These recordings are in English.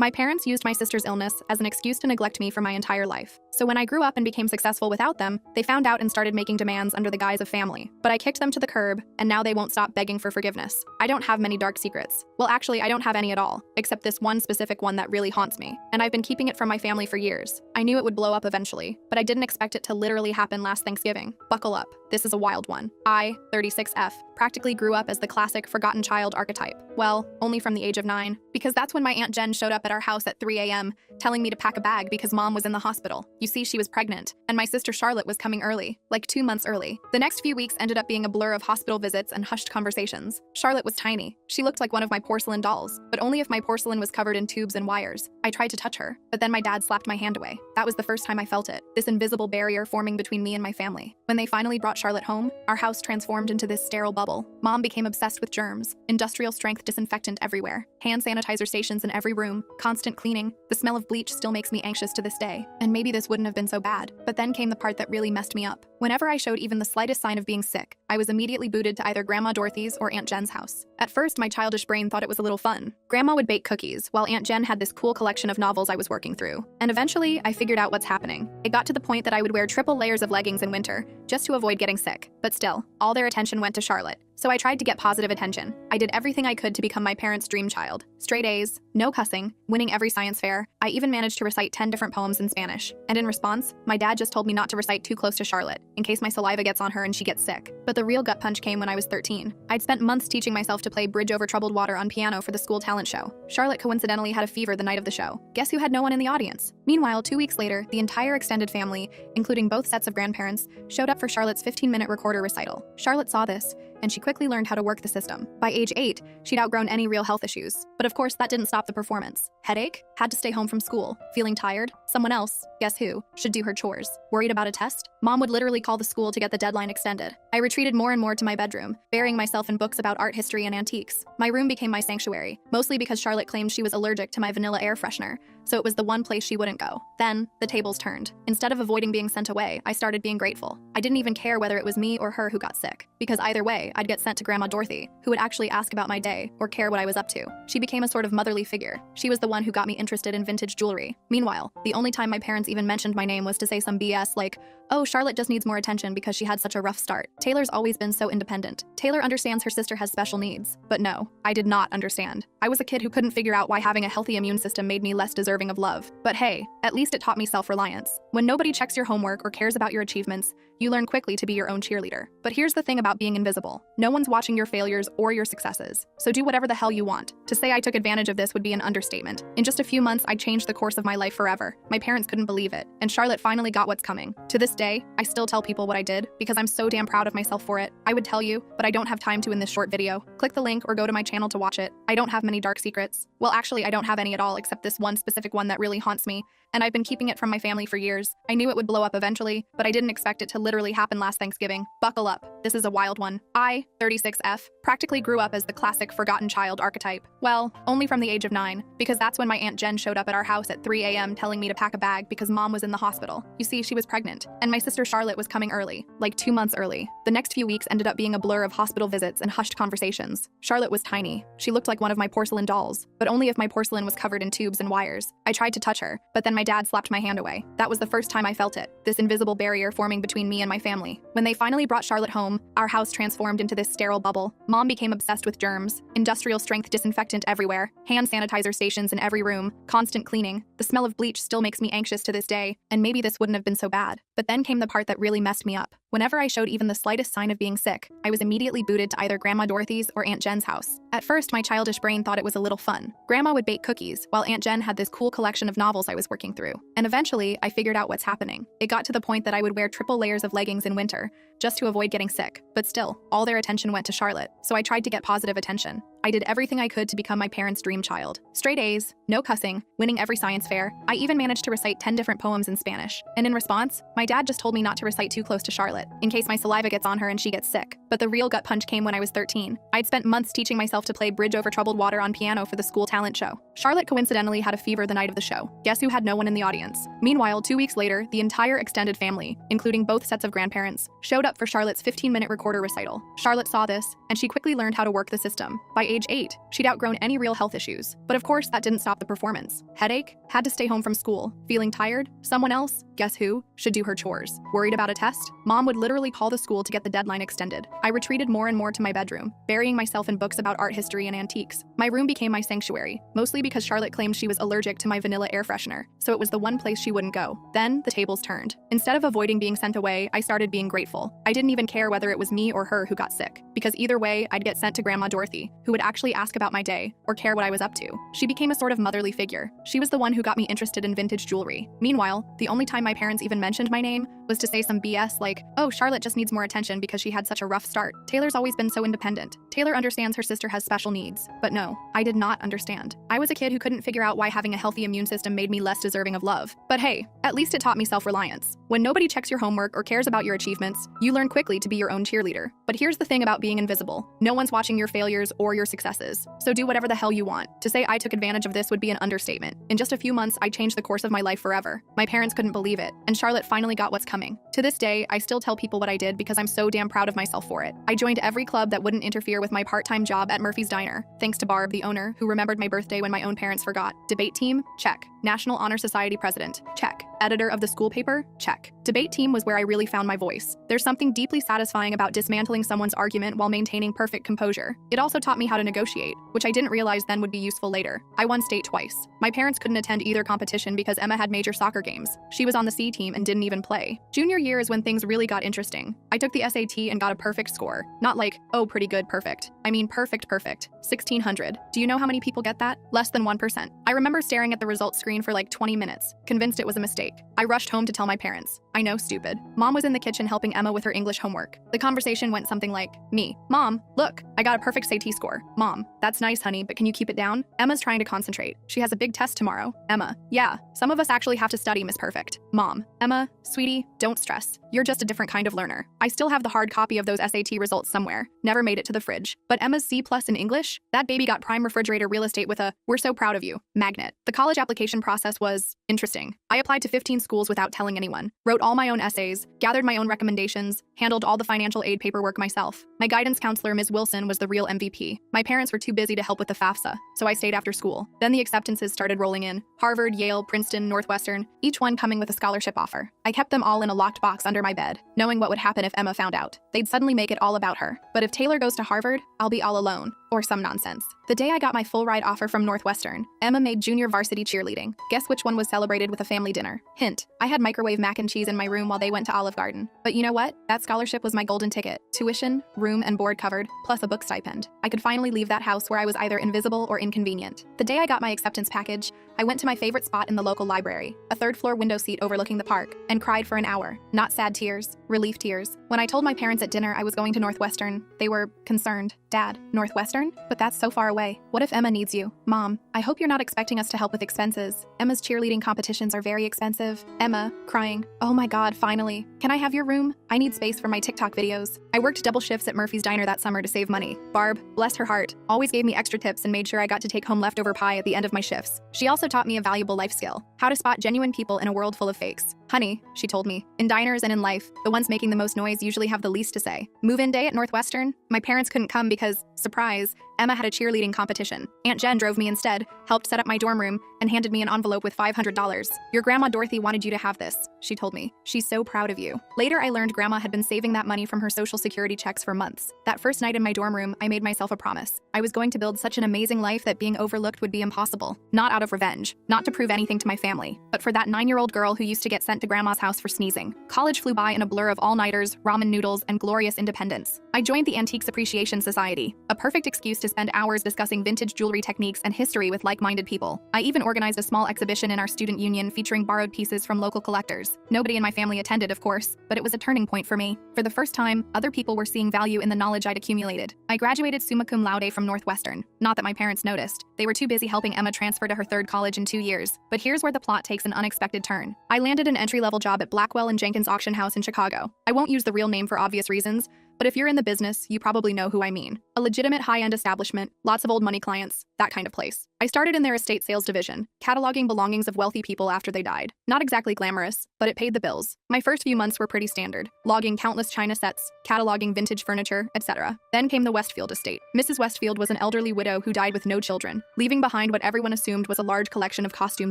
My parents used my sister's illness as an excuse to neglect me for my entire life. So when I grew up and became successful without them, they found out and started making demands under the guise of family. But I kicked them to the curb, and now they won't stop begging for forgiveness. I don't have many dark secrets. Well, actually, I don't have any at all, except this one specific one that really haunts me. And I've been keeping it from my family for years. I knew it would blow up eventually, but I didn't expect it to literally happen last Thanksgiving. Buckle up. This is a wild one. I, 36F, practically grew up as the classic forgotten child archetype. Well, only from the age of 9, because that's when my Aunt Jen showed up at our house at 3 a.m., telling me to pack a bag because mom was in the hospital. You see, she was pregnant, and my sister Charlotte was coming early, like 2 months early. The next few weeks ended up being a blur of hospital visits and hushed conversations. Charlotte was tiny. She looked like one of my porcelain dolls, but only if my porcelain was covered in tubes and wires. I tried to touch her, but then my dad slapped my hand away. That was the first time I felt it, this invisible barrier forming between me and my family. When they finally brought Charlotte home, our house transformed into this sterile bubble. Mom became obsessed with germs, industrial strength disinfectant everywhere, hand sanitizer stations in every room, constant cleaning. The smell of bleach still makes me anxious to this day. And maybe this wouldn't have been so bad. But then came the part that really messed me up. Whenever I showed even the slightest sign of being sick, I was immediately booted to either Grandma Dorothy's or Aunt Jen's house. At first, my childish brain thought it was a little fun. Grandma would bake cookies, while Aunt Jen had this cool collection of novels I was working through. And eventually, I figured out what's happening. It got to the point that I would wear triple layers of leggings in winter, just to avoid getting sick. But still, all their attention went to Charlotte. So I tried to get positive attention. I did everything I could to become my parents' dream child. Straight A's, no cussing, winning every science fair. I even managed to recite 10 different poems in Spanish. And in response, my dad just told me not to recite too close to Charlotte, in case my saliva gets on her and she gets sick. But the real gut punch came when I was 13. I'd spent months teaching myself to play Bridge Over Troubled Water on piano for the school talent show. Charlotte coincidentally had a fever the night of the show. Guess who had no one in the audience? Meanwhile, 2 weeks later, the entire extended family, including both sets of grandparents, showed up for Charlotte's 15-minute recorder recital. Charlotte saw this, and she quickly learned how to work the system. By age 8, she'd outgrown any real health issues. But of course, that didn't stop the performance. Headache? Had to stay home from school. Feeling tired? Someone else, guess who, should do her chores. Worried about a test? Mom would literally call the school to get the deadline extended. I retreated more and more to my bedroom, burying myself in books about art history and antiques. My room became my sanctuary, mostly because Charlotte claimed she was allergic to my vanilla air freshener, so it was the one place she wouldn't go. Then, the tables turned. Instead of avoiding being sent away, I started being grateful. I didn't even care whether it was me or her who got sick, because either way, I'd get sent to Grandma Dorothy, who would actually ask about my day or care what I was up to. She became a sort of motherly figure. She was the one who got me interested in vintage jewelry. Meanwhile, the only time my parents even mentioned my name was to say some BS like, "Oh, Charlotte just needs more attention because she had such a rough start. Taylor's always been so independent. Taylor understands her sister has special needs." But no, I did not understand. I was a kid who couldn't figure out why having a healthy immune system made me less deserving of love. But hey, at least it taught me self-reliance. When nobody checks your homework or cares about your achievements, you learn quickly to be your own cheerleader. But here's the thing about being invisible. No one's watching your failures or your successes. So do whatever the hell you want. To say I took advantage of this would be an understatement. In just a few months, I changed the course of my life forever. My parents couldn't believe it, and Charlotte finally got what's coming. To this day, I still tell people what I did because I'm so damn proud of myself for it. I would tell you, but I don't have time to in this short video. Click the link or go to my channel to watch it. I don't have many dark secrets. Well, actually, I don't have any at all except this one specific one that really haunts me, and I've been keeping it from my family for years. I knew it would blow up eventually, but I didn't expect it to literally happen last Thanksgiving. Buckle up. This is a wild one. I, 36F, practically grew up as the classic forgotten child archetype. Well, only from the age of 9, because that's when my Aunt Jen showed up at our house at 3 a.m. telling me to pack a bag because mom was in the hospital. You see, she was pregnant, and my sister Charlotte was coming early, like 2 months early. The next few weeks ended up being a blur of hospital visits and hushed conversations. Charlotte was tiny. She looked like one of my porcelain dolls, but only if my porcelain was covered in tubes and wires. I tried to touch her, but then my dad slapped my hand away. That was the first time I felt it, this invisible barrier forming between me and my family. When they finally brought Charlotte home, our house transformed into this sterile bubble. Mom became obsessed with germs, industrial strength disinfectant everywhere, hand sanitizer stations in every room, constant cleaning. The smell of bleach still makes me anxious to this day, and maybe this wouldn't have been so bad. But then came the part that really messed me up. Whenever I showed even the slightest sign of being sick, I was immediately booted to either Grandma Dorothy's or Aunt Jen's house. At first, my childish brain thought it was a little fun. Grandma would bake cookies, while Aunt Jen had this cool collection of novels I was working through. And eventually, I figured out what's happening. It got to the point that I would wear triple layers of leggings in winter, just to avoid getting sick. But still, all their attention went to Charlotte, so I tried to get positive attention. I did everything I could to become my parents' dream child. Straight A's, no cussing, winning every science fair. I even managed to recite 10 different poems in Spanish. And in response, my dad just told me not to recite too close to Charlotte, in case my saliva gets on her and she gets sick. But the real gut punch came when I was 13. I'd spent months teaching myself to play Bridge Over Troubled Water on piano for the school talent show. Charlotte coincidentally had a fever the night of the show. Guess who had no one in the audience? Meanwhile, 2 weeks later, the entire extended family, including both sets of grandparents, showed up for Charlotte's 15-minute recorder recital. Charlotte saw this, and she quickly learned how to work the system. By age 8, she'd outgrown any real health issues. But of course, that didn't stop the performance. Headache? Had to stay home from school. Feeling tired? Someone else, guess who, should do her chores. Worried about a test? Mom would literally call the school to get the deadline extended. I retreated more and more to my bedroom, burying myself in books about art history and antiques. My room became my sanctuary, mostly because Charlotte claimed she was allergic to my vanilla air freshener, so it was the one place she wouldn't go. Then, the tables turned. Instead of avoiding being sent away, I started being grateful. I didn't even care whether it was me or her who got sick, because either way, I'd get sent to Grandma Dorothy, who would actually ask about my day, or care what I was up to. She became a sort of motherly figure. She was the one who got me interested in vintage jewelry. Meanwhile, the only time my parents even mentioned my name was to say some BS like, oh, Charlotte just needs more attention because she had such a rough start. Taylor's always been so independent. Taylor understands her sister has special needs. But no, I did not understand. I was a kid who couldn't figure out why having a healthy immune system made me less deserving of love. But hey, at least it taught me self-reliance. When nobody checks your homework or cares about your achievements, you learn quickly to be your own cheerleader. But here's the thing about being invisible. No one's watching your failures or your successes. So do whatever the hell you want. To say I took advantage of this would be an understatement. In just a few months, I changed the course of my life forever. My parents couldn't believe it, and Charlotte finally got what's coming. To this day, I still tell people what I did because I'm so damn proud of myself for it. I joined every club that wouldn't interfere with my part-time job at Murphy's Diner, thanks to Barb, the owner, who remembered my birthday when my own parents forgot. Debate team? Check. National Honor Society president? Check. Editor of the school paper? Check. Debate team was where I really found my voice. There's something deeply satisfying about dismantling someone's argument while maintaining perfect composure. It also taught me how to negotiate, which I didn't realize then would be useful later. I won state twice. My parents couldn't attend either competition because Emma had major soccer games. She was on the C team and didn't even play. Junior year is when things really got interesting. I took the SAT and got a perfect score. Not like, oh, pretty good, perfect. I mean perfect. 1600. Do you know how many people get that? Less than 1%. I remember staring at the results screen for like 20 minutes, convinced it was a mistake. I rushed home to tell my parents. I know, stupid. Mom was in the kitchen helping Emma with her English homework. The conversation went something like, me. Mom, look, I got a perfect SAT score. Mom, that's nice, honey, but can you keep it down? Emma's trying to concentrate. She has a big test tomorrow. Emma, yeah, some of us actually have to study, Miss Perfect. Mom, Emma, sweetie, don't stress. You're just a different kind of learner. I still have the hard copy of those SAT results somewhere. Never made it to the fridge. But Emma's C+ in English? That baby got prime refrigerator real estate with a, we're so proud of you, magnet. The college application process was interesting. I applied to 15 schools without telling anyone, wrote all my own essays, gathered my own recommendations, handled all the financial aid paperwork myself. My guidance counselor, Ms. Wilson, was the real MVP. My parents were too busy to help with the FAFSA, so I stayed after school. Then the acceptances started rolling in. Harvard, Yale, Princeton, Northwestern, each one coming with a scholarship offer. I kept them all in a locked box under my bed, knowing what would happen if Emma found out. They'd suddenly make it all about her. But if Taylor goes to Harvard, I'll be all alone. Or some nonsense. The day I got my full ride offer from Northwestern, Emma made junior varsity cheerleading. Guess which one was celebrated with a family dinner? Hint, I had microwave mac and cheese in my room while they went to Olive Garden. But you know what? That scholarship was my golden ticket. Tuition, room and board covered, plus a book stipend. I could finally leave that house where I was either invisible or inconvenient. The day I got my acceptance package, I went to my favorite spot in the local library, a third-floor window seat overlooking the park, and cried for an hour. Not sad tears, relief tears. When I told my parents at dinner I was going to Northwestern, they were concerned. Dad, Northwestern? But that's so far away. What if Emma needs you? Mom, I hope you're not expecting us to help with expenses. Emma's cheerleading competitions are very expensive. Emma, crying, oh my God, finally. Can I have your room? I need space for my TikTok videos. I worked double shifts at Murphy's Diner that summer to save money. Barb, bless her heart, always gave me extra tips and made sure I got to take home leftover pie at the end of my shifts. She also taught me a valuable life skill, how to spot genuine people in a world full of fakes. Honey, she told me, in diners and in life, the ones making the most noise usually have the least to say. Move-in day at Northwestern? My parents couldn't come because, surprise, Emma had a cheerleading competition. Aunt Jen drove me instead, helped set up my dorm room, and handed me an envelope with $500. Your Grandma Dorothy wanted you to have this, she told me. She's so proud of you. Later, I learned Grandma had been saving that money from her Social Security checks for months. That first night in my dorm room, I made myself a promise. I was going to build such an amazing life that being overlooked would be impossible. Not out of revenge, not to prove anything to my family, but for that 9-year-old girl who used to get sent to Grandma's house for sneezing. College flew by in a blur of all-nighters, ramen noodles, and glorious independence. I joined the Antiques Appreciation Society, a perfect excuse to spend hours discussing vintage jewelry techniques and history with like-minded people. I even organized a small exhibition in our student union featuring borrowed pieces from local collectors. Nobody in my family attended, of course, but it was a turning point for me. For the first time, other people were seeing value in the knowledge I'd accumulated. I graduated summa cum laude from Northwestern. Not that my parents noticed. They were too busy helping Emma transfer to her third college in 2 years. But here's where the plot takes an unexpected turn. I landed an entry-level job at Blackwell & Jenkins Auction House in Chicago. I won't use the real name for obvious reasons, but if you're in the business, you probably know who I mean. A legitimate high-end establishment, lots of old money clients, that kind of place. I started in their estate sales division, cataloging belongings of wealthy people after they died. Not exactly glamorous, but it paid the bills. My first few months were pretty standard, logging countless china sets, cataloging vintage furniture, etc. Then came the Westfield estate. Mrs. Westfield was an elderly widow who died with no children, leaving behind what everyone assumed was a large collection of costume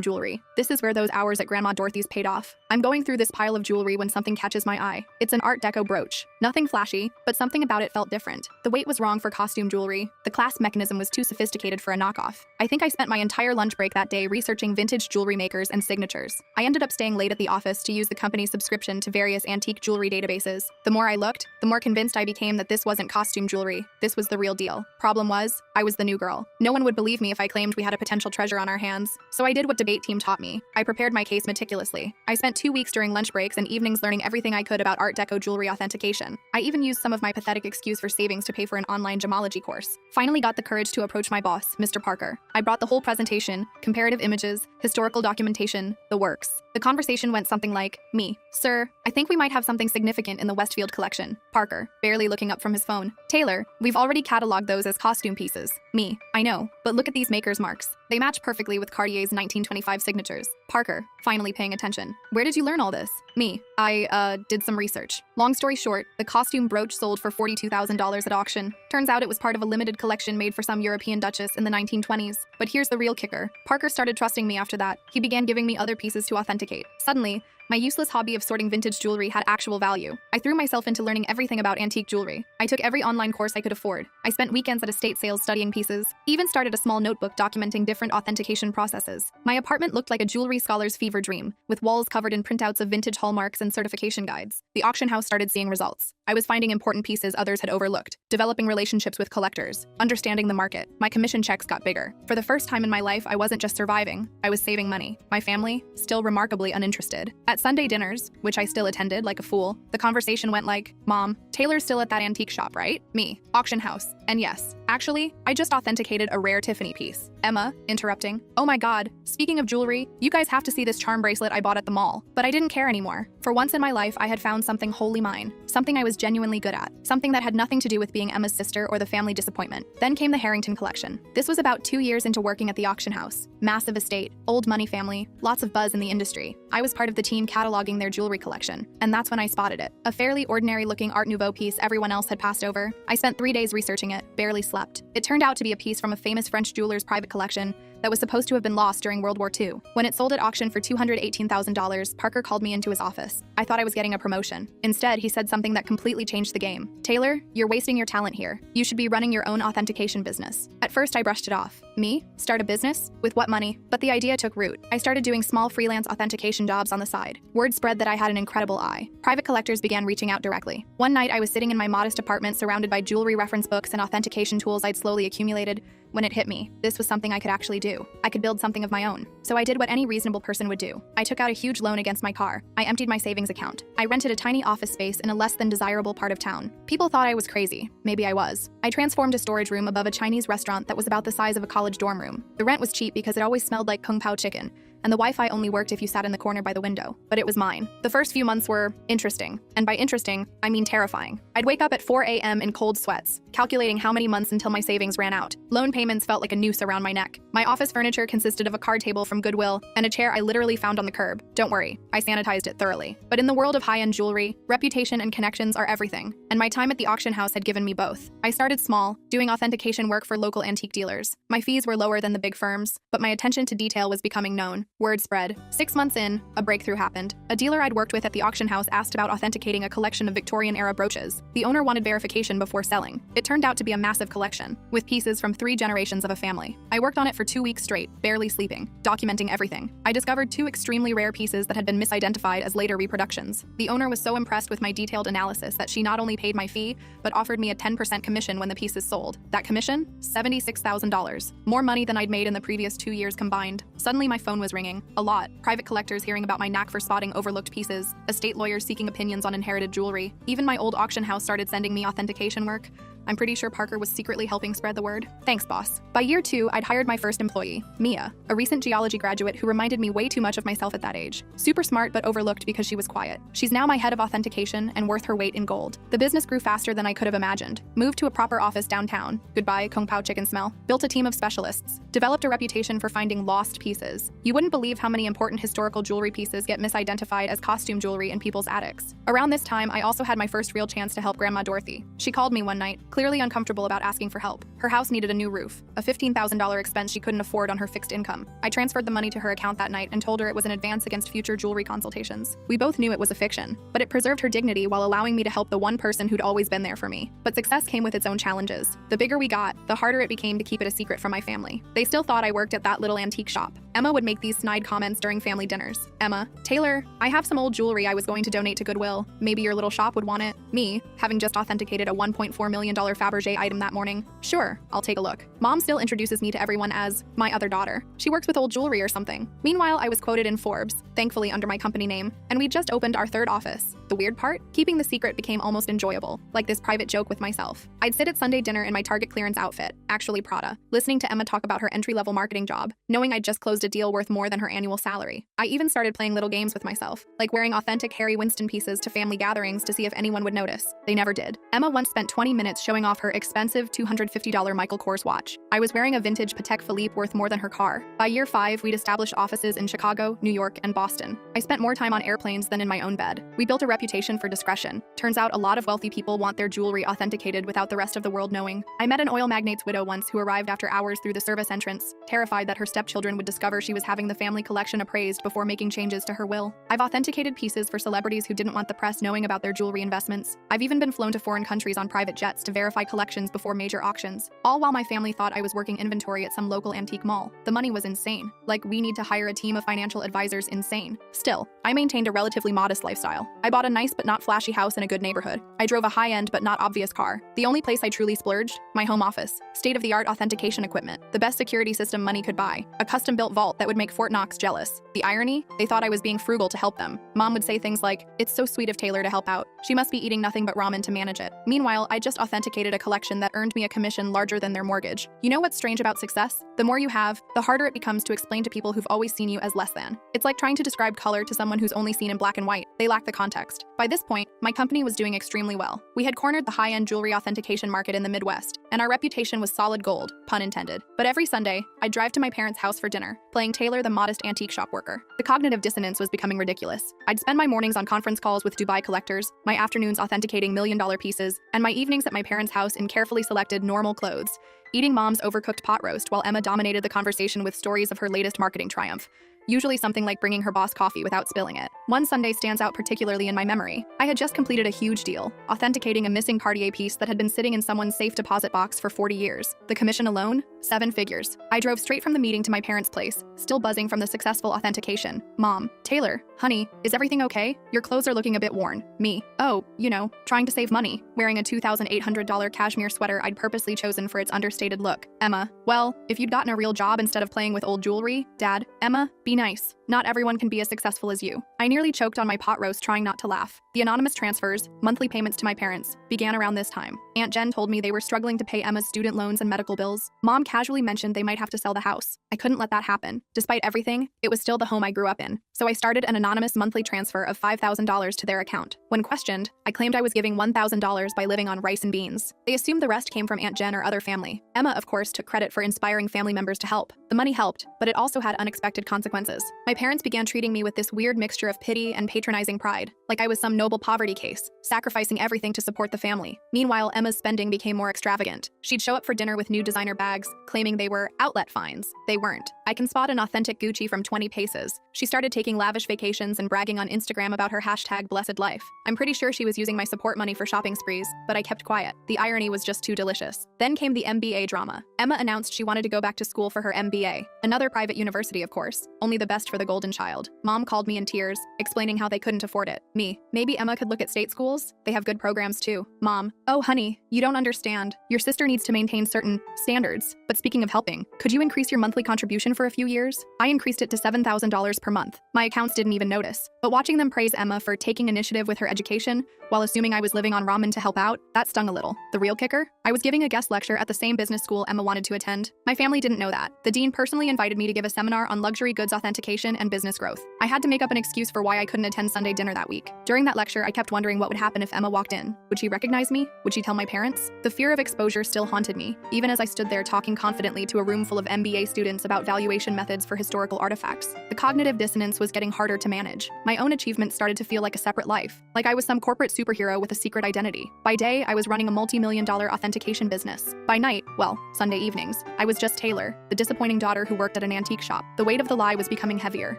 jewelry. This is where those hours at Grandma Dorothy's paid off. I'm going through this pile of jewelry when something catches my eye. It's an Art Deco brooch. Nothing flashy, but something about it felt different. The weight was wrong for costume jewelry. The clasp mechanism was too sophisticated for a knockoff. I think I spent my entire lunch break that day researching vintage jewelry makers and signatures. I ended up staying late at the office to use the company's subscription to various antique jewelry databases. The more I looked, the more convinced I became that this wasn't costume jewelry. This was the real deal. Problem was, I was the new girl. No one would believe me if I claimed we had a potential treasure on our hands. So I did what debate team taught me. I prepared my case meticulously. I spent 2 weeks during lunch breaks and evenings learning everything I could about Art Deco jewelry authentication. I even used some of my pathetic excuse for savings to pay for an online gemology course. Finally got the courage to approach my boss, Mr. Parker. I brought the whole presentation, comparative images, historical documentation, the works. The conversation went something like, me, sir, I think we might have something significant in the Westfield collection. Parker, barely looking up from his phone. Taylor, we've already cataloged those as costume pieces. Me, I know, but look at these makers' marks. They match perfectly with Cartier's 1925 signatures. Parker, finally paying attention. Where did you learn all this? Me, I did some research. Long story short, the costume brooch sold for $42,000 at auction. Turns out it was part of a limited collection made for some European duchess in the 1920s. But here's the real kicker. Parker started trusting me after that. He began giving me other pieces to authenticate. Suddenly, my useless hobby of sorting vintage jewelry had actual value. I threw myself into learning everything about antique jewelry. I took every online course I could afford. I spent weekends at estate sales studying pieces, even started a small notebook documenting different authentication processes. My apartment looked like a jewelry scholar's fever dream, with walls covered in printouts of vintage hallmarks and certification guides. The auction house started seeing results. I was finding important pieces others had overlooked, developing relationships with collectors, understanding the market. My commission checks got bigger. For the first time in my life, I wasn't just surviving, I was saving money. My family, still remarkably uninterested. At Sunday dinners, which I still attended like a fool, the conversation went like, Mom, Taylor's still at that antique shop, right? Me, auction house. And yes, actually, I just authenticated a rare Tiffany piece. Emma, interrupting, oh my god, speaking of jewelry, you guys have to see this charm bracelet I bought at the mall. But I didn't care anymore. For once in my life, I had found something wholly mine, something I was genuinely good at, something that had nothing to do with being Emma's sister or the family disappointment. Then came the Harrington collection. This was about 2 years into working at the auction house. Massive estate, old money family, lots of buzz in the industry. I was part of the team cataloging their jewelry collection, and that's when I spotted it. A fairly ordinary-looking Art Nouveau piece everyone else had passed over. I spent 3 days researching it, barely slept. It turned out to be a piece from a famous French jeweler's private collection that was supposed to have been lost during World War II. When it sold at auction for $218,000, Parker called me into his office. I thought I was getting a promotion. Instead, he said something that completely changed the game. Taylor, you're wasting your talent here. You should be running your own authentication business. At first, I brushed it off. Me? Start a business? With what money? But the idea took root. I started doing small freelance authentication jobs on the side. Word spread that I had an incredible eye. Private collectors began reaching out directly. One night, I was sitting in my modest apartment surrounded by jewelry reference books and authentication tools I'd slowly accumulated when it hit me. This was something I could actually do. I could build something of my own. So I did what any reasonable person would do. I took out a huge loan against my car. I emptied my savings account. I rented a tiny office space in a less than desirable part of town. People thought I was crazy. Maybe I was. I transformed a storage room above a Chinese restaurant that was about the size of a college dorm room. The rent was cheap because it always smelled like Kung Pao chicken, and the Wi-Fi only worked if you sat in the corner by the window. But it was mine. The first few months were interesting. And by interesting, I mean terrifying. I'd wake up at 4 a.m. in cold sweats, calculating how many months until my savings ran out. Loan payments felt like a noose around my neck. My office furniture consisted of a card table from Goodwill and a chair I literally found on the curb. Don't worry, I sanitized it thoroughly. But in the world of high-end jewelry, reputation and connections are everything. And my time at the auction house had given me both. I started small, doing authentication work for local antique dealers. My fees were lower than the big firms, but my attention to detail was becoming known. Word spread. 6 months in, a breakthrough happened. A dealer I'd worked with at the auction house asked about authenticating a collection of Victorian-era brooches. The owner wanted verification before selling. It turned out to be a massive collection, with pieces from 3 generations of a family. I worked on it for 2 weeks straight, barely sleeping, documenting everything. I discovered 2 extremely rare pieces that had been misidentified as later reproductions. The owner was so impressed with my detailed analysis that she not only paid my fee, but offered me a 10% commission when the pieces sold. That commission? $76,000. More money than I'd made in the previous 2 years combined. Suddenly my phone was ringing. A lot. Private collectors hearing about my knack for spotting overlooked pieces, estate lawyers seeking opinions on inherited jewelry. Even my old auction house started sending me authentication work. I'm pretty sure Parker was secretly helping spread the word. Thanks, boss. By year 2, I'd hired my first employee, Mia, a recent geology graduate who reminded me way too much of myself at that age. Super smart but overlooked because she was quiet. She's now my head of authentication and worth her weight in gold. The business grew faster than I could have imagined. Moved to a proper office downtown. Goodbye, Kung Pao chicken smell. Built a team of specialists. Developed a reputation for finding lost pieces. You wouldn't believe how many important historical jewelry pieces get misidentified as costume jewelry in people's attics. Around this time, I also had my first real chance to help Grandma Dorothy. She called me one night, clearly uncomfortable about asking for help. Her house needed a new roof, a $15,000 expense she couldn't afford on her fixed income. I transferred the money to her account that night and told her it was an advance against future jewelry consultations. We both knew it was a fiction, but it preserved her dignity while allowing me to help the one person who'd always been there for me. But success came with its own challenges. The bigger we got, the harder it became to keep it a secret from my family. They still thought I worked at that little antique shop. Emma would make these snide comments during family dinners. Emma, Taylor, I have some old jewelry I was going to donate to Goodwill. Maybe your little shop would want it. Me, having just authenticated a $1.4 million Fabergé item that morning. Sure, I'll take a look. Mom still introduces me to everyone as my other daughter. She works with old jewelry or something. Meanwhile, I was quoted in Forbes, thankfully under my company name, and we'd just opened our third office. The weird part? Keeping the secret became almost enjoyable, like this private joke with myself. I'd sit at Sunday dinner in my Target clearance outfit, actually Prada, listening to Emma talk about her entry-level marketing job, knowing I'd just closed a deal worth more than her annual salary. I even started playing little games with myself, like wearing authentic Harry Winston pieces to family gatherings to see if anyone would notice. They never did. Emma once spent 20 minutes showing off her expensive $250 Michael Kors watch. I was wearing a vintage Patek Philippe worth more than her car. By year 5, we'd established offices in Chicago, New York, and Boston. I spent more time on airplanes than in my own bed. We built a reputation for discretion. Turns out a lot of wealthy people want their jewelry authenticated without the rest of the world knowing. I met an oil magnate's widow once who arrived after hours through the service entrance, terrified that her stepchildren would discover she was having the family collection appraised before making changes to her will. I've authenticated pieces for celebrities who didn't want the press knowing about their jewelry investments. I've even been flown to foreign countries on private jets to verify collections before major auctions, all while my family thought I was working inventory at some local antique mall. The money was insane. Like, we need to hire a team of financial advisors insane. Still, I maintained a relatively modest lifestyle. I bought a nice but not flashy house in a good neighborhood. I drove a high-end but not obvious car. The only place I truly splurged? My home office. State-of-the-art authentication equipment. The best security system money could buy. A custom-built vault that would make Fort Knox jealous. The irony? They thought I was being frugal to help them. Mom would say things like, "It's so sweet of Taylor to help out. She must be eating nothing but ramen to manage it." Meanwhile, I just authenticated a collection that earned me a commission larger than their mortgage. You know what's strange about success? The more you have, the harder it becomes to explain to people who've always seen you as less than. It's like trying to describe color to someone who's only seen in black and white. They lack the context. By this point, my company was doing extremely well. We had cornered the high-end jewelry authentication market in the Midwest, and our reputation was solid gold, pun intended. But every Sunday, I'd drive to my parents' house for dinner, playing Taylor the modest antique shop worker. The cognitive dissonance was becoming ridiculous. I'd spend my mornings on conference calls with Dubai collectors, my afternoons authenticating million-dollar pieces, and my evenings at my parents' house in carefully selected normal clothes, eating Mom's overcooked pot roast while Emma dominated the conversation with stories of her latest marketing triumph. Usually something like bringing her boss coffee without spilling it. One Sunday stands out particularly in my memory. I had just completed a huge deal, authenticating a missing Cartier piece that had been sitting in someone's safe deposit box for 40 years. The commission alone? 7 figures. I drove straight from the meeting to my parents' place, still buzzing from the successful authentication. Mom, Taylor, honey, is everything okay? Your clothes are looking a bit worn. Me, oh, you know, trying to save money, wearing a $2,800 cashmere sweater I'd purposely chosen for its understated look. Emma, well, if you'd gotten a real job instead of playing with old jewelry. Dad, Emma, be nice. Not everyone can be as successful as you. I nearly choked on my pot roast trying not to laugh. The anonymous transfers, monthly payments to my parents, began around this time. Aunt Jen told me they were struggling to pay Emma's student loans and medical bills. Mom casually mentioned they might have to sell the house. I couldn't let that happen. Despite everything, it was still the home I grew up in. So I started an anonymous monthly transfer of $5,000 to their account. When questioned, I claimed I was giving $1,000 by living on rice and beans. They assumed the rest came from Aunt Jen or other family. Emma, of course, took credit for inspiring family members to help. The money helped, but it also had unexpected consequences. My parents began treating me with this weird mixture of pity and patronizing pride, like I was some noble poverty case, sacrificing everything to support the family. Meanwhile, Emma's spending became more extravagant. She'd show up for dinner with new designer bags, claiming they were outlet finds. They weren't. I can spot an authentic Gucci from 20 paces. She started taking lavish vacations and bragging on Instagram about her #blessed life. I'm pretty sure she was using my support money for shopping sprees, but I kept quiet. The irony was just too delicious. Then came the MBA drama. Emma announced she wanted to go back to school for her MBA. Another private university, of course, only the best for the golden child. Mom called me in tears, explaining how they couldn't afford it. Me, maybe Emma could look at state schools? They have good programs too. Mom, oh honey, you don't understand. Your sister needs to maintain certain standards. But speaking of helping, could you increase your monthly contribution for a few years? I increased it to $7,000 per month. My accounts didn't even notice. But watching them praise Emma for taking initiative with her education, while assuming I was living on ramen to help out, that stung a little. The real kicker? I was giving a guest lecture at the same business school Emma wanted to attend. My family didn't know that. The dean personally invited me to give a seminar on luxury goods authentication and business growth. I had to make up an excuse for why I couldn't attend Sunday dinner that week. During that lecture, I kept wondering what would happen if Emma walked in. Would she recognize me? Would she tell my parents? The fear of exposure still haunted me, even as I stood there talking confidently to a room full of MBA students about valuation methods for historical artifacts. The cognitive dissonance was getting harder to manage. My own achievements started to feel like a separate life, like I was some corporate superhero with a secret identity. By day, I was running a multi-million-dollar authentication business. By night, well, Sunday evenings, I was just Taylor, the disappointing daughter who worked at an antique shop. The weight of the lie was becoming heavier.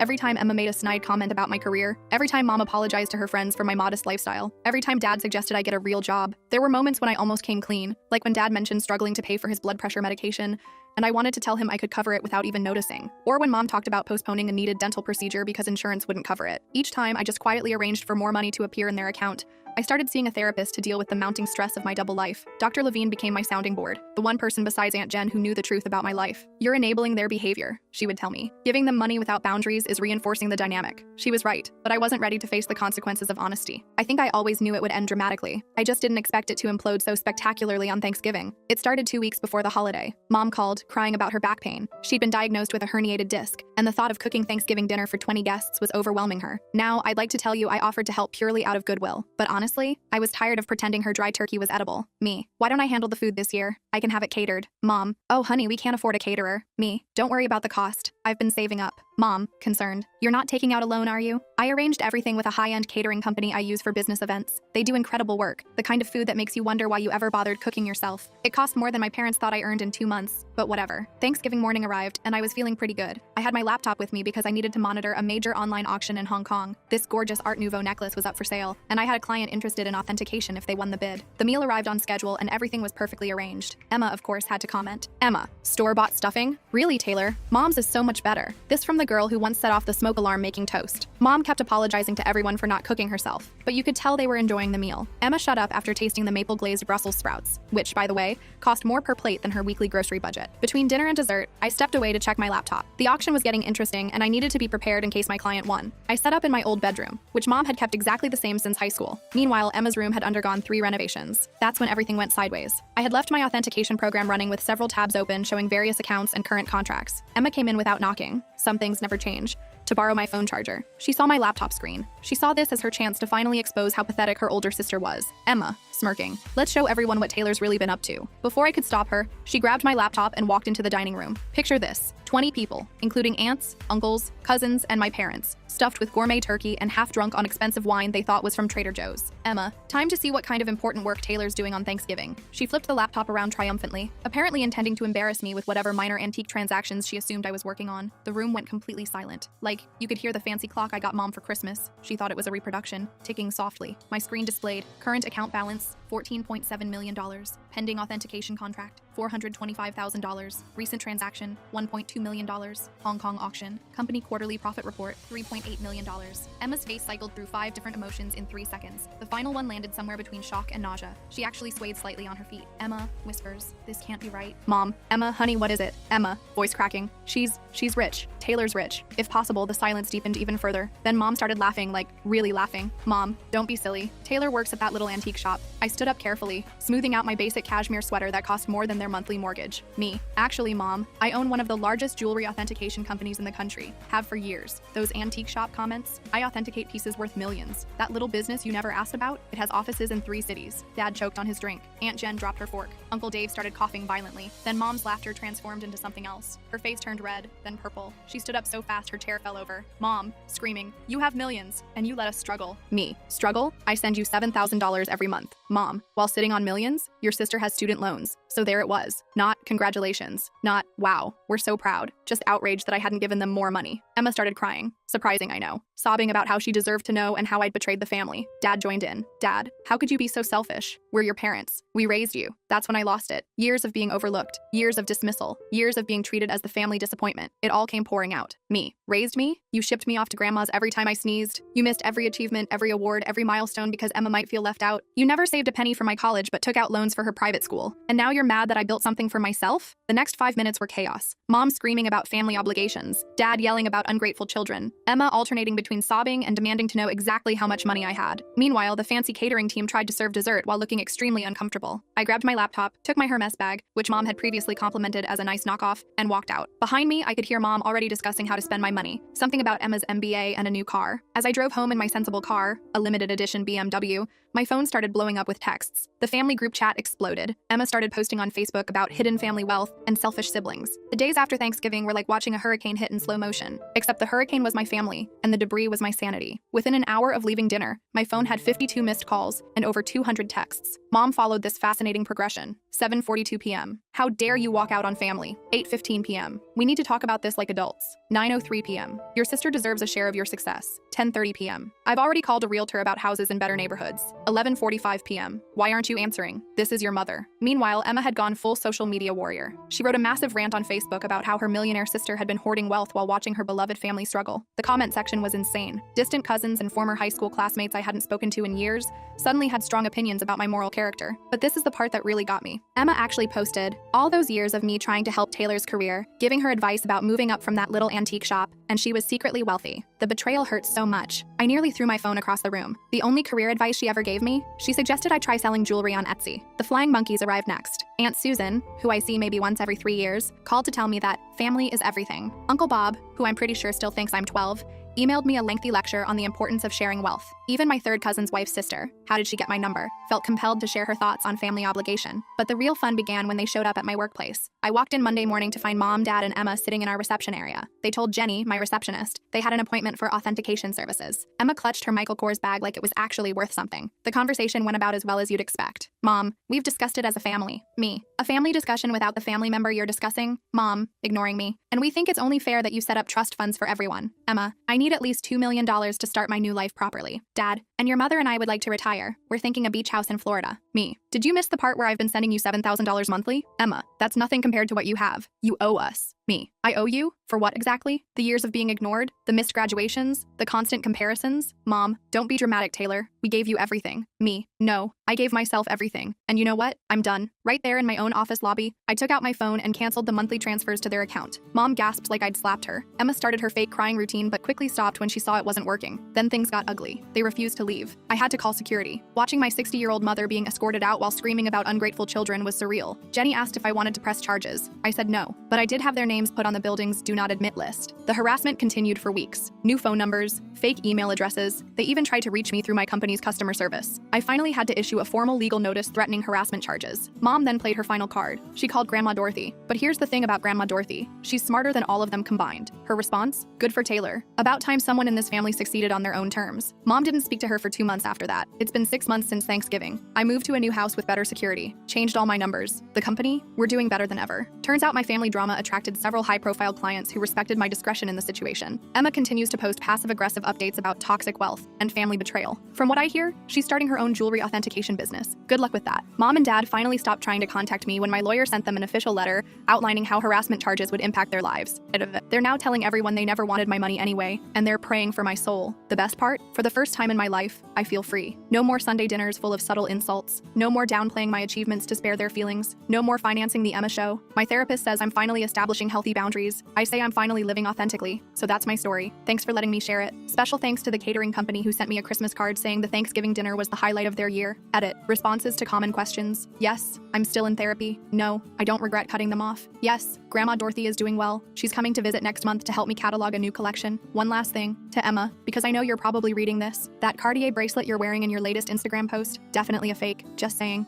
Every time Emma made a snide comment about my career, every time Mom apologized to her friends for my modest lifestyle, every time Dad suggested I get a real job, there were moments when I almost came clean, like when Dad mentioned struggling to pay for his blood pressure medication, and I wanted to tell him I could cover it without even noticing. Or when Mom talked about postponing a needed dental procedure because insurance wouldn't cover it. Each time, I just quietly arranged for more money to appear in their account. I started seeing a therapist to deal with the mounting stress of my double life. Dr. Levine became my sounding board, the one person besides Aunt Jen who knew the truth about my life. You're enabling their behavior, she would tell me. Giving them money without boundaries is reinforcing the dynamic. She was right, but I wasn't ready to face the consequences of honesty. I think I always knew it would end dramatically. I just didn't expect it to implode so spectacularly on Thanksgiving. It started 2 weeks before the holiday. Mom called, crying about her back pain. She'd been diagnosed with a herniated disc, and the thought of cooking Thanksgiving dinner for 20 guests was overwhelming her. Now, I'd like to tell you I offered to help purely out of goodwill, but honestly, I was tired of pretending her dry turkey was edible. Me, why don't I handle the food this year? I can have it catered. Mom, oh honey, we can't afford a caterer. Me, don't worry about the cost. I've been saving up. Mom, concerned. You're not taking out a loan, are you? I arranged everything with a high-end catering company I use for business events. They do incredible work, the kind of food that makes you wonder why you ever bothered cooking yourself. It cost more than my parents thought I earned in 2 months, but whatever. Thanksgiving morning arrived, and I was feeling pretty good. I had my laptop with me because I needed to monitor a major online auction in Hong Kong. This gorgeous Art Nouveau necklace was up for sale, and I had a client interested in authentication if they won the bid. The meal arrived on schedule, and everything was perfectly arranged. Emma, of course, had to comment. Emma, store-bought stuffing? Really, Taylor? Mom's is so much better. This from the girl who once set off the smoke alarm making toast. Mom kept apologizing to everyone for not cooking herself, but you could tell they were enjoying the meal. Emma shut up after tasting the maple-glazed Brussels sprouts, which, by the way, cost more per plate than her weekly grocery budget. Between dinner and dessert, I stepped away to check my laptop. The auction was getting interesting, and I needed to be prepared in case my client won. I set up in my old bedroom, which Mom had kept exactly the same since high school. Meanwhile, Emma's room had undergone 3 renovations. That's when everything went sideways. I had left my authentication program running with several tabs open showing various accounts and current contracts. Emma came in without knocking. Some things never change. To borrow my phone charger. She saw my laptop screen. She saw this as her chance to finally expose how pathetic her older sister was. Emma, smirking. Let's show everyone what Taylor's really been up to. Before I could stop her, she grabbed my laptop and walked into the dining room. Picture this. 20 people, including aunts, uncles, cousins, and my parents, stuffed with gourmet turkey and half drunk on expensive wine they thought was from Trader Joe's. Emma, time to see what kind of important work Taylor's doing on Thanksgiving. She flipped the laptop around triumphantly, apparently intending to embarrass me with whatever minor antique transactions she assumed I was working on. The room went completely silent. Like, you could hear the fancy clock I got Mom for Christmas. She thought it was a reproduction, ticking softly. My screen displayed current account balance, $14.7 million. Pending authentication contract, $425,000. Recent transaction, $1.2 million. Hong Kong auction. Company quarterly profit report, $3.8 million. Emma's face cycled through 5 different emotions in 3 seconds. The final one landed somewhere between shock and nausea. She actually swayed slightly on her feet. Emma whispers, this can't be right. Mom, Emma, honey, what is it? Emma, voice cracking. She's rich. Taylor's rich. If possible, the silence deepened even further. Then Mom started laughing, like really laughing. Mom, don't be silly. Taylor works at that little antique shop. I stood up carefully, smoothing out my basic cashmere sweater that cost more than their monthly mortgage. Me. Actually, Mom, I own one of the largest jewelry authentication companies in the country. Have for years. Those antique shop comments? I authenticate pieces worth millions. That little business you never asked about? It has offices in 3 cities. Dad choked on his drink. Aunt Jen dropped her fork. Uncle Dave started coughing violently. Then Mom's laughter transformed into something else. Her face turned red, then purple. She stood up so fast her chair fell over. Mom, screaming, you have millions, and you let us struggle. Me. Struggle? I send you $7,000 every month. Mom, while sitting on millions, your sister has student loans. So there it was. Not congratulations. Not wow, we're so proud. Just outraged that I hadn't given them more money. Emma started crying. Surprising, I know. Sobbing about how she deserved to know and how I'd betrayed the family. Dad joined in. Dad, how could you be so selfish? We're your parents. We raised you. That's when I lost it. Years of being overlooked. Years of dismissal. Years of being treated as the family disappointment. It all came pouring out. Me. Raised me? You shipped me off to grandma's every time I sneezed. You missed every achievement, every award, every milestone because Emma might feel left out. You never saved a penny for my college but took out loans for her private school. And now you're mad that I built something for myself? The next 5 minutes were chaos. Mom screaming about family obligations. Dad yelling about ungrateful children. Emma alternating between sobbing and demanding to know exactly how much money I had. Meanwhile, the fancy catering team tried to serve dessert while looking extremely uncomfortable. I grabbed my laptop, took my Hermes bag, which Mom had previously complimented as a nice knockoff, and walked out. Behind me, I could hear Mom already discussing how to spend my money. Something about Emma's MBA and a new car. As I drove home in my sensible car, a limited edition BMW, my phone started blowing up with texts. The family group chat exploded. Emma started posting on Facebook about hidden family wealth and selfish siblings. The days after Thanksgiving were like watching a hurricane hit in slow motion, except the hurricane was my family, and the debris was my sanity. Within an hour of leaving dinner, my phone had 52 missed calls and over 200 texts. Mom followed this fascinating progression. 7:42 p.m. How dare you walk out on family? 8:15 p.m. We need to talk about this like adults. 9:03 p.m. Your sister deserves a share of your success. 10:30 p.m. I've already called a realtor about houses in better neighborhoods. 11:45 p.m. Why aren't you answering? This is your mother. Meanwhile, Emma had gone full social media warrior. She wrote a massive rant on Facebook about how her millionaire sister had been hoarding wealth while watching her beloved family struggle. The comment section was insane. Distant cousins and former high school classmates I hadn't spoken to in years suddenly had strong opinions about my moral character. But this is the part that really got me. Emma actually posted, all those years of me trying to help Taylor's career, giving her advice about moving up from that little antique shop, and she was secretly wealthy. The betrayal hurts so much. I nearly threw my phone across the room. The only career advice she ever gave me, she suggested I try selling jewelry on Etsy. The flying monkeys arrived next. Aunt Susan, who I see maybe once every 3 years, called to tell me that family is everything. Uncle Bob, who I'm pretty sure still thinks I'm 12, emailed me a lengthy lecture on the importance of sharing wealth. Even my third cousin's wife's sister, how did she get my number, felt compelled to share her thoughts on family obligation. But the real fun began when they showed up at my workplace. I walked in Monday morning to find Mom, Dad, and Emma sitting in our reception area. They told Jenny, my receptionist, they had an appointment for authentication services. Emma clutched her Michael Kors bag like it was actually worth something. The conversation went about as well as you'd expect. Mom, we've discussed it as a family. Me, a family discussion without the family member you're discussing. Mom, ignoring me. And we think it's only fair that you set up trust funds for everyone. Emma, I need at least $2 million to start my new life properly. Dad, and your mother and I would like to retire. We're thinking a beach house in Florida. Me, did you miss the part where I've been sending you $7,000 monthly? Emma, that's nothing compared to what you have. You owe us. Me, I owe you? For what exactly? The years of being ignored? The missed graduations? The constant comparisons? Mom, don't be dramatic, Taylor. We gave you everything. Me, no, I gave myself everything. And you know what? I'm done. Right there in my own office lobby, I took out my phone and canceled the monthly transfers to their account. Mom gasped like I'd slapped her. Emma started her fake crying routine but quickly stopped when she saw it wasn't working. Then things got ugly. They refused to leave. I had to call security. Watching my 60-year-old mother being escorted out while screaming about ungrateful children was surreal. Jenny asked if I wanted to press charges. I said no, but I did have their names put on the building's do not admit list. The harassment continued for weeks. New phone numbers, fake email addresses. They even tried to reach me through my company's customer service. I finally had to issue a formal legal notice threatening harassment charges. Mom then played her final card. She called Grandma Dorothy. But here's the thing about Grandma Dorothy. She's smarter than all of them combined. Her response? Good for Taylor. About time someone in this family succeeded on their own terms. Mom didn't speak to her for 2 months after that. It's been 6 months since Thanksgiving. I moved to a new house with better security. Changed all my numbers. The company? We're doing better than ever. Turns out my family drama attracted several high-profile clients who respected my discretion in the situation. Emma continues to post passive-aggressive updates about toxic wealth and family betrayal. From what I hear, she's starting her own jewelry authentication business. Good luck with that. Mom and Dad finally stopped trying to contact me when my lawyer sent them an official letter outlining how harassment charges would impact their lives. They're now telling everyone they never wanted my money anyway, and they're praying for my soul. The best part? For the first time in my life, I feel free. No more Sunday dinners full of subtle insults. No more downplaying my achievements to spare their feelings. No more financing the Emma show. My therapist says I'm finally establishing healthy boundaries. I say I'm finally living authentically. So that's my story. Thanks for letting me share it. Special thanks to the catering company who sent me a Christmas card saying the Thanksgiving dinner was the highlight of their year. Edit. Responses to common questions. Yes, I'm still in therapy. No, I don't regret cutting them off. Yes, Grandma Dorothy is doing well. She's coming to visit next month to help me catalog a new collection. One last thing. To Emma, because I know you're probably reading this, that Cartier bracelet you're wearing in your latest Instagram post, definitely a fake. Just saying.